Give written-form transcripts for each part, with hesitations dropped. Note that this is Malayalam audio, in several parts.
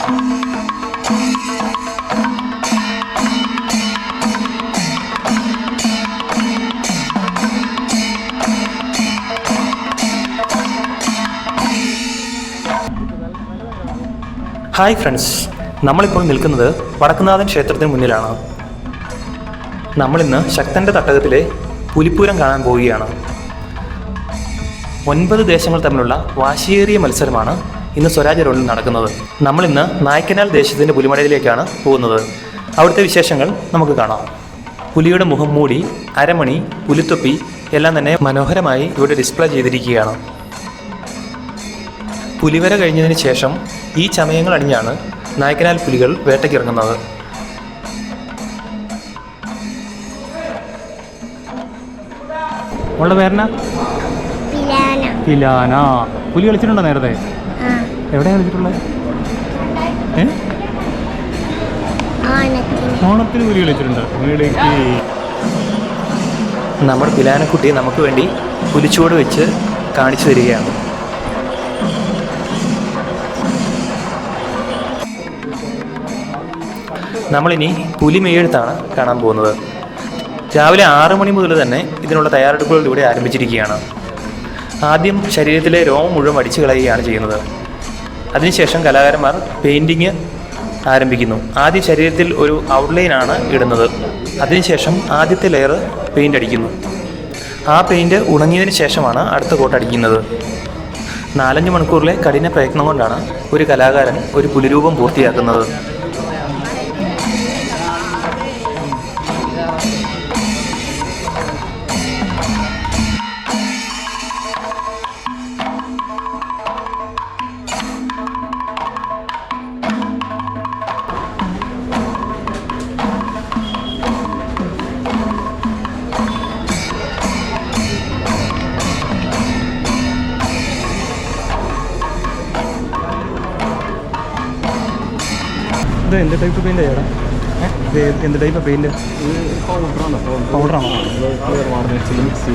ഹായ് ഫ്രണ്ട്സ്, നമ്മളിപ്പോൾ നിൽക്കുന്നത് വടക്കുംനാഥൻ ക്ഷേത്രത്തിന് മുന്നിലാണ്. നമ്മളിന്ന് ശക്തൻ്റെ തട്ടകത്തിലെ പുലിപ്പൂരം കാണാൻ പോവുകയാണ്. 9 ദേശങ്ങൾ തമ്മിലുള്ള വാശിയേറിയ മത്സരമാണ് ഇന്ന് സ്വരാജ് റോഡിൽ നടക്കുന്നത്. നമ്മളിന്ന് നായ്ക്കനാൽ ദേശത്തിൻ്റെ പുലിമടയിലേക്കാണ് പോകുന്നത്. അവിടുത്തെ വിശേഷങ്ങൾ നമുക്ക് കാണാം. പുലിയുടെ മുഖം മൂടി, അരമണി, പുലിത്തൊപ്പി എല്ലാം തന്നെ മനോഹരമായി ഇവിടെ ഡിസ്പ്ലേ ചെയ്തിരിക്കുകയാണ്. പുലിവര കഴിഞ്ഞതിന് ശേഷം ഈ ചമയങ്ങൾ അണിഞ്ഞാണ് നായ്ക്കനാൽ പുലികൾ വേട്ടയ്ക്കിറങ്ങുന്നത്. അവളുടെ പേരെന്നാ? പിലാന. പുലി കളിച്ചിട്ടുണ്ടോ നേരത്തെ? എവിടെയാണ് കളിച്ചിട്ടുള്ളത്? ഓണത്തിന് പുലി കളിച്ചിട്ടുണ്ട്. നമ്മുടെ പിലാനക്കുട്ടി നമുക്ക് വേണ്ടി പുലിച്ചുവട് വെച്ച് കാണിച്ചു തരികയാണ്. നമ്മളിനി പുലിമെയ്യെഴുത്താണ് കാണാൻ പോകുന്നത്. രാവിലെ 6 മണി മുതൽ തന്നെ ഇതിനുള്ള തയ്യാറെടുപ്പുകൾ ഇവിടെ ആരംഭിച്ചിരിക്കുകയാണ്. ആദ്യം ശരീരത്തിലെ രോമം മുഴുവൻ അടിച്ചു കളയുകയാണ് ചെയ്യുന്നത്. അതിനുശേഷം കലാകാരന്മാർ പെയിൻറ്റിങ് ആരംഭിക്കുന്നു. ആദ്യം ശരീരത്തിൽ ഒരു ഔട്ട്ലൈനാണ് ഇടുന്നത്. അതിനുശേഷം ആദ്യത്തെ ലെയർ പെയിൻ്റ് അടിക്കുന്നു. ആ പെയിൻറ്റ് ഉണങ്ങിയതിന് ശേഷമാണ് അടുത്ത കോട്ട് അടിക്കുന്നത്. 4-5 മണിക്കൂറിലെ കഠിന പ്രയത്നം കൊണ്ടാണ് ഒരു കലാകാരൻ ഒരു പുലിരൂപം പൂർത്തിയാക്കുന്നത്. ഇത് എന്ത് ടൈപ്പ് പെയിൻ്റ് ചേട്ടാ? ഇത് എന്ത് ടൈപ്പ് പെയിൻറ്റ്? പൗഡറാണോ? വാർണിഷിൽ മിക്സ്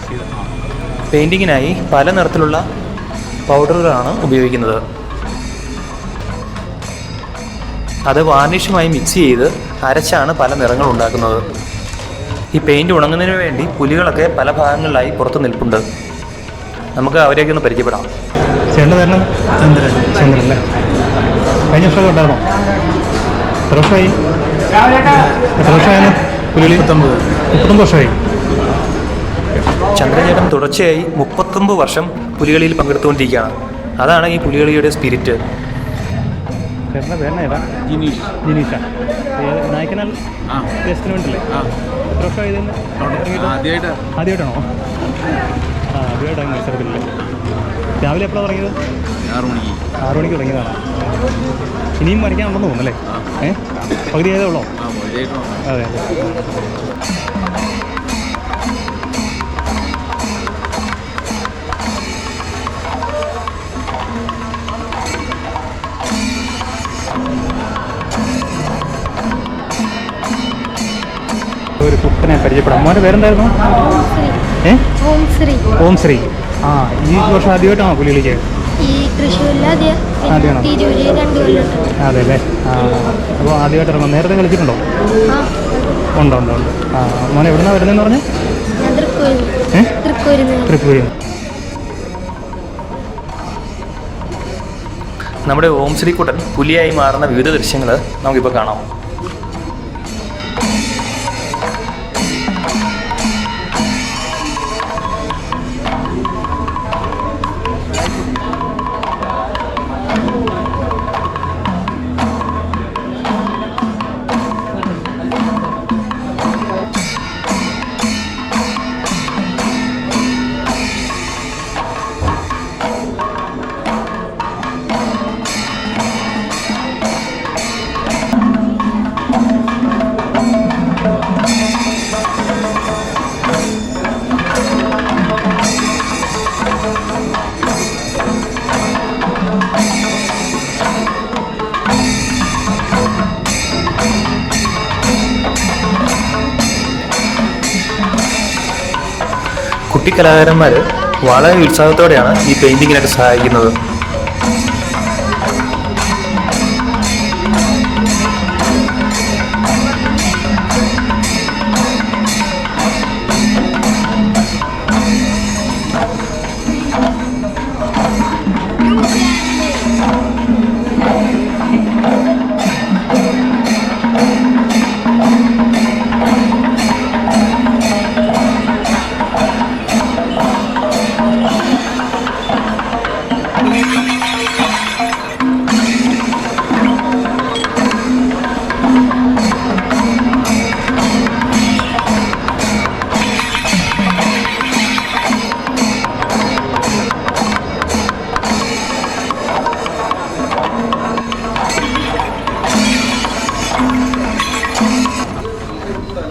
ചെയ്ത് പെയിൻറ്റിങ്ങിനായി പല നിറത്തിലുള്ള പൗഡറുകളാണ് ഉപയോഗിക്കുന്നത്. അത് വാർണിഷുമായി മിക്സ് ചെയ്ത് അരച്ചാണ് പല നിറങ്ങൾ ഉണ്ടാക്കുന്നത്. ഈ പെയിൻറ്റ് ഉണങ്ങുന്നതിന് വേണ്ടി പുലികളൊക്കെ പല ഭാഗങ്ങളിലായി പുറത്ത് നിൽപ്പുണ്ട്. നമുക്ക് അവരെയൊക്കെ ഒന്ന് പരിചയപ്പെടാം. ചേട്ടൻ്റെ പേര് ചന്ദ്രൻ. ചന്ദ്രനല്ലേ? കഴിഞ്ഞ വർഷമൊക്കെ ഉണ്ടായിരുന്നോ? എത്ര വർഷമായി? എത്ര വർഷമായിരുന്നു പുലികളി? 39 വർഷമായി. ചന്ദ്രചേട്ടൻ തുടർച്ചയായി 39 വർഷം പുലികളിയിൽ പങ്കെടുത്തുകൊണ്ടിരിക്കുകയാണ്. അതാണ് ഈ പുലികളിയുടെ സ്പിരിറ്റ്. ചേട്ടൻ്റെ പേരെന്നാ? ജിനീഷ. നായ്ക്കനാൽ ദേശത്തിന് വേണ്ടിയല്ലേ? എത്ര വർഷമായി? ആദ്യമായിട്ടാണോ? ആദ്യമായിട്ടാണ് മത്സരത്തിലല്ലേ? രാവിലെ എപ്പോഴാണ് തുടങ്ങിയത്? 6 മണിക്ക് തുടങ്ങിയതാണ്. ഇനിയും വരയ്ക്കാനുണ്ടെന്ന് തോന്നുന്നല്ലേ? പകുതി ആയതേ ഉള്ളോ? അതെ. ഒരു കുട്ടനെ പരിചയപ്പെടാം. മോൻ്റെ പേരെന്തായിരുന്നു? ഓം ശ്രീ. ഈ വർഷം ആദ്യമായിട്ടാണോ പുലി കളിക്ക്? ആദ്യമാണോ? അതെ അല്ലേ? അപ്പോൾ ആദ്യമായിട്ട് ഇറങ്ങും. നേരത്തെ കളിച്ചിട്ടുണ്ടോ? ഉണ്ടോ? മോനെ എവിടുന്നാണ് വരുന്നതെന്ന് പറഞ്ഞ്? തൃക്കൂരിൽ. നമ്മുടെ ഓം ശ്രീക്കുട്ടൻ പുലിയായി മാറുന്ന വിവിധ ദൃശ്യങ്ങൾ നമുക്കിപ്പോൾ കാണാം. കുട്ടിക്കലാകാരന്മാർ വളരെ ഉത്സാഹത്തോടെയാണ് ഈ പെയിൻറ്റിങ്ങിനൊക്കെ സഹായിക്കുന്നത്.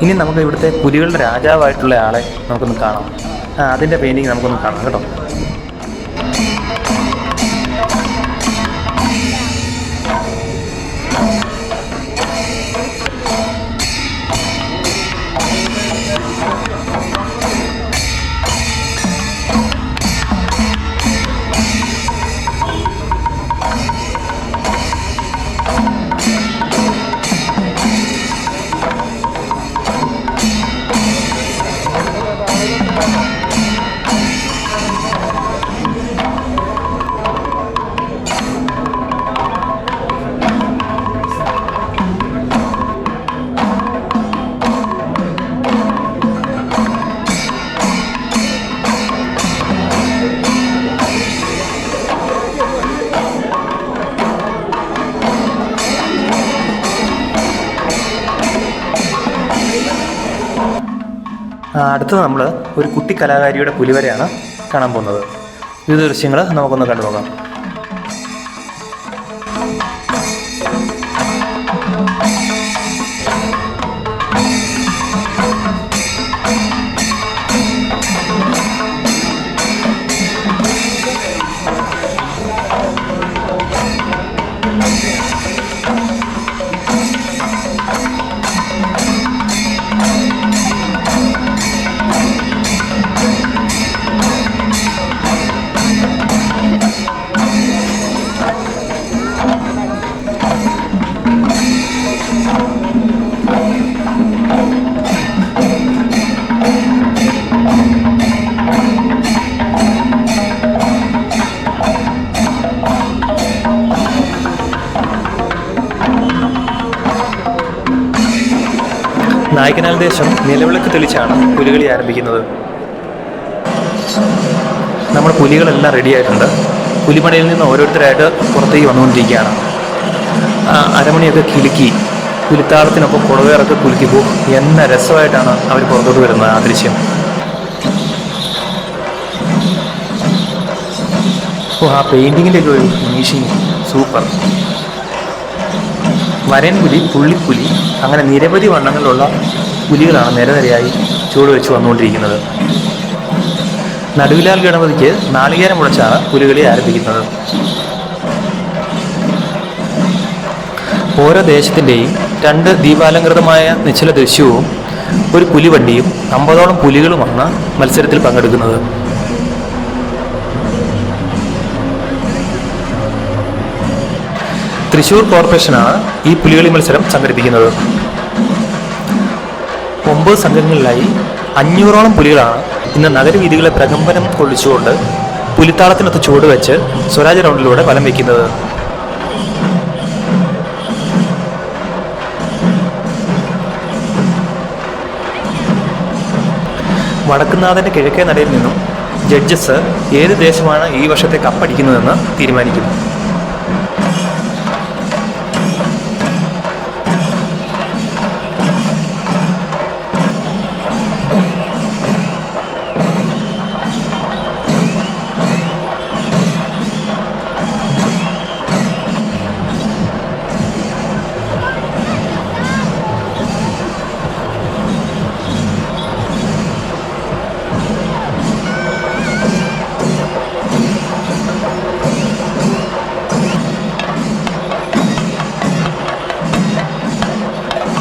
ഇനി നമുക്ക് ഇവിടുത്തെ പുലികളുടെ രാജാവായിട്ടുള്ള ആളെ നമുക്കൊന്ന് കാണാം. അതിൻ്റെ പെയിൻറ്റിങ് നമുക്കൊന്ന് കാണാം കേട്ടോ. അടുത്തത് നമ്മൾ ഒരു കുട്ടി കലാകാരിയുടെ പുലിവരെയാണ് കാണാൻ പോകുന്നത്. ഈ ദൃശ്യങ്ങൾ നമുക്കൊന്ന് കണ്ടു നോക്കാം. നായ്ക്കനാൽ ദേശം നിലവിളക്ക് തെളിച്ചാണ് പുലികളി ആരംഭിക്കുന്നത്. നമ്മുടെ പുലികളെല്ലാം റെഡിയായിട്ടുണ്ട്. പുലിമടയിൽ നിന്ന് ഓരോരുത്തരായിട്ട് പുറത്തേക്ക് വന്നുകൊണ്ടിരിക്കുകയാണ്. അരമണിയൊക്കെ കിലുക്കി പുലിത്താളത്തിനൊപ്പം കുടവേറൊക്കെ കുലുക്കി പോകും. എന്ന രസമായിട്ടാണ് അവർ പുറത്തോട്ട് വരുന്നത്. ആ ദൃശ്യം ആ പെയിൻറ്റിങ്ങിൻ്റെ ഒക്കെ ഒരു ഫിനിഷിങ് സൂപ്പർ. വരൻ പുലി, പുള്ളിപ്പുലി, അങ്ങനെ നിരവധി വണ്ണങ്ങളിലുള്ള പുലികളാണ് നിരനിരയായി ചുവട് വെച്ച് വന്നുകൊണ്ടിരിക്കുന്നത്. നടുവിലാൽ ഗണപതിക്ക് നാളികേരം മുഴച്ചാണ് പുലികളി ആരംഭിക്കുന്നത്. ഓരോ ദേശത്തിൻ്റെയും 2 ദീപാലങ്കൃതമായ നിശ്ചല ദൃശ്യവും ഒരു പുലിവണ്ടിയും 50ഓളം പുലികളുമാണ് മത്സരത്തിൽ പങ്കെടുക്കുന്നത്. തൃശ്ശൂർ കോർപ്പറേഷനാണ് ഈ പുലികളി മത്സരം സംഘടിപ്പിക്കുന്നത്. 9 സംഘങ്ങളിലായി 500ഓളം പുലികളാണ് ഇന്ന് നഗരവീഥികളെ പ്രകമ്പനം കൊള്ളിച്ചുകൊണ്ട് പുലിത്താളത്തിനൊത്ത് ചുവട് വെച്ച് സ്വരാജ് റൗണ്ടിലൂടെ വലം വയ്ക്കുന്നത്. വടക്കുന്നാഥൻ്റെ കിഴക്കേ നടയിൽ നിന്നും ജഡ്ജസ് ഏത് ദേശമാണ് ഈ വർഷത്തെ കപ്പടിക്കുന്നതെന്ന് തീരുമാനിക്കും.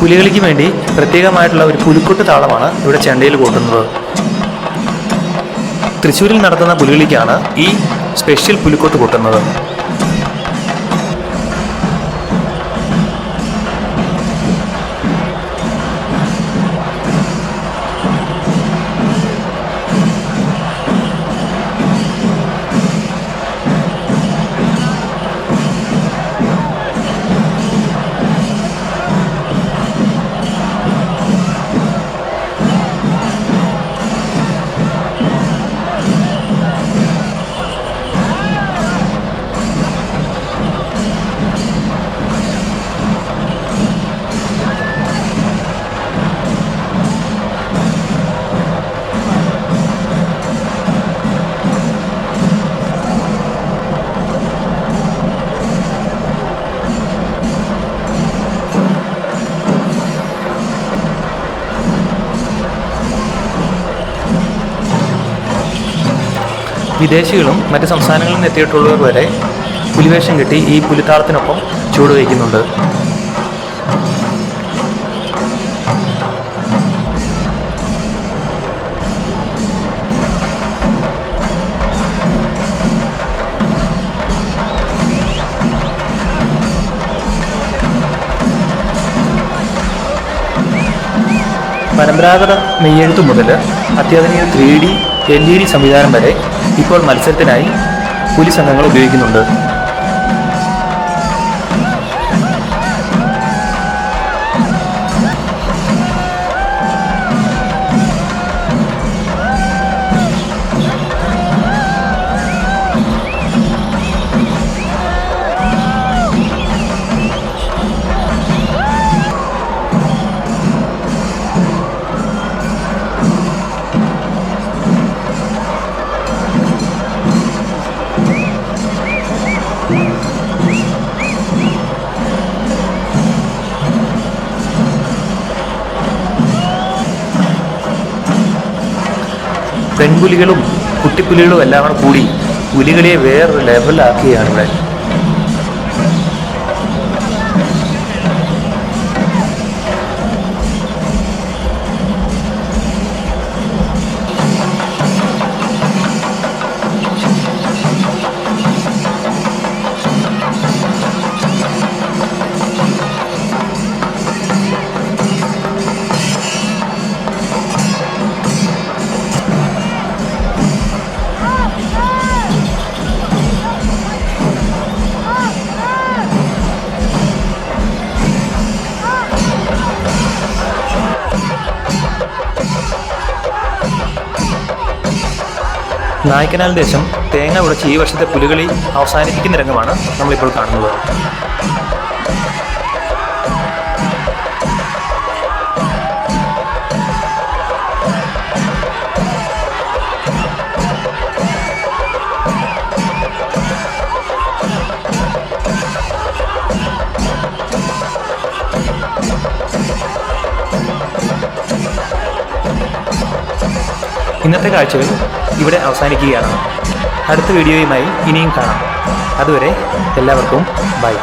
പുലികളിക്ക് വേണ്ടി പ്രത്യേകമായിട്ടുള്ള ഒരു പുലിക്കൊട്ട് താളമാണ് ഇവിടെ ചെണ്ടയിൽ കൂട്ടുന്നത്. തൃശ്ശൂരിൽ നടത്തുന്ന പുലികളിക്കാണ് ഈ സ്പെഷ്യൽ പുലിക്കൊട്ട് കൂട്ടുന്നത്. വിദേശികളും മറ്റ് സംസ്ഥാനങ്ങളിൽ നിന്ന് എത്തിയിട്ടുള്ളവർ വരെ പുലിവേഷം കെട്ടി ഈ പുലിത്താളത്തിനൊപ്പം ചുവടുവയ്ക്കുന്നുണ്ട്. പരമ്പരാഗത മെയ്യെഴുത്ത് മുതൽ അത്യാധുനിക 3D LED സംവിധാനം വരെ ഇപ്പോൾ മത്സരത്തിനായി പുലി സംഘങ്ങൾ ഉപയോഗിക്കുന്നുണ്ട്. പെൺപുലികളും കുട്ടിപ്പുലികളും എല്ലാം കൂടി പുലികളെ വേറൊരു ലെവലാക്കുകയാണ് ഇവിടെ. നായ്ക്കനാൽ ദേശം തേങ്ങ ഉടച്ച് ഈ വർഷത്തെ പുലികളി അവസാനിപ്പിക്കുന്ന രംഗമാണ് നമ്മളിപ്പോൾ കാണുന്നത്. ഇന്നത്തെ കാഴ്ചകൾ ഇവിടെ അവസാനിക്കുകയാണ്. അടുത്ത വീഡിയോയുമായി ഇനിയും കാണാം. അതുവരെ എല്ലാവർക്കും ബൈ.